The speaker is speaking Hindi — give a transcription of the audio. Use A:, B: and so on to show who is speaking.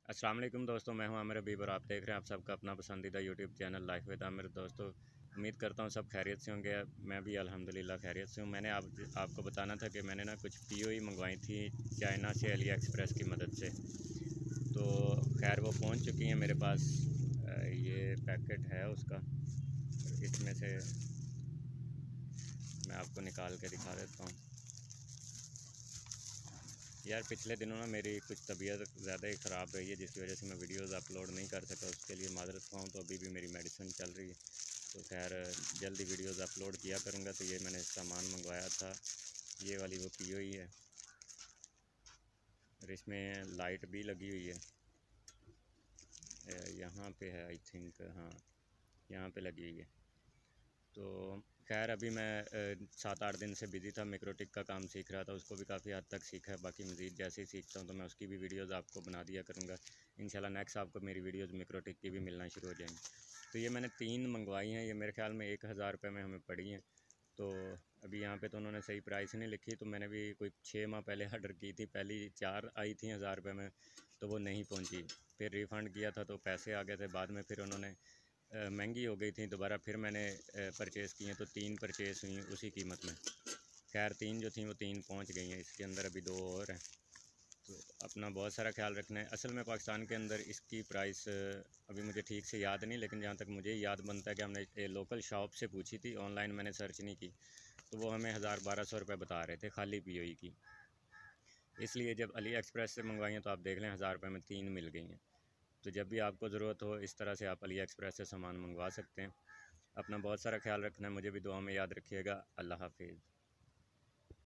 A: अस्सलाम वालेकुम दोस्तों, मैं हूं आमिर हबीब और आप देख रहे हैं आप सबका अपना पसंदीदा YouTube channel life with Aamir. दोस्तों, उम्मीद करता हूं सब खैरियत से होंगे। मैं भी अल्हम्दुलिल्लाह खैरियत से हूं। मैंने आपको बताना था कि मैंने ना कुछ पीओई मंगवाई थी चाइना से, अली एक्सप्रेस की मदद से। तो खैर वो पहुंच चुकी हैं मेरे पास। ये पैकेट है उसका, इसमें से मैं आपको निकाल के दिखा देता हूँ। यार पिछले दिनों ना मेरी कुछ तबीयत ज़्यादा ही ख़राब रही है, जिसकी वजह से मैं वीडियोस अपलोड नहीं कर सका। उसके लिए माज़रत ख़्वाह। तो अभी भी मेरी मेडिसिन चल रही है, तो खैर जल्दी वीडियोस अपलोड किया करूँगा। तो ये मैंने सामान मंगवाया था, ये वाली वो पीओई है और इसमें लाइट भी लगी हुई है। यहाँ पे है, आई थिंक, हाँ यहाँ पे लगी हुई है। तो खैर अभी मैं 7-8 दिन से बिज़ी था, मिक्रोटिक का काम सीख रहा था। उसको भी काफ़ी हद तक सीखा है, बाकी मज़ीद जैसे ही सीखता हूँ तो मैं उसकी भी वीडियोज़ आपको बना दिया करूँगा। इंशाल्लाह नेक्स्ट आपको मेरी वीडियोज़ मिक्रोटिक की भी मिलना शुरू हो जाएंगी। तो ये मैंने 3 मंगवाई हैं, ये मेरे ख्याल में 1000 रुपये में हमें पड़ी हैं। तो अभी यहाँ पे तो उन्होंने सही प्राइस नहीं लिखी, तो मैंने भी कोई 6 माह पहले ऑर्डर की थी। पहली 4 आई थी 1000 रुपये में, तो वो नहीं पहुँची। फिर रिफ़ंड किया था तो पैसे आ गए थे। बाद में फिर उन्होंने महंगी हो गई थी, दोबारा फिर मैंने परचेज़ की हैं, तो 3 परचेज़ हुई उसी कीमत में। खैर 3 जो थी वो 3 पहुंच गई हैं। इसके अंदर अभी 2 और हैं। तो अपना बहुत सारा ख्याल रखना है। असल में पाकिस्तान के अंदर इसकी प्राइस अभी मुझे ठीक से याद नहीं, लेकिन जहाँ तक मुझे याद बनता है कि हमने लोकल शॉप से पूछी थी, ऑनलाइन मैंने सर्च नहीं की, तो वो हमें 1000-1200 रुपये बता रहे थे खाली पीओई की। इसलिए जब अली एक्सप्रेस से मंगवाई हैं तो आप देख लें 1000 रुपये में 3 मिल गई हैं। तो जब भी आपको ज़रूरत हो इस तरह से आप अली एक्सप्रेस से सामान मंगवा सकते हैं। अपना बहुत सारा ख्याल रखना है, मुझे भी दुआ में याद रखिएगा। अल्लाह हाफिज़।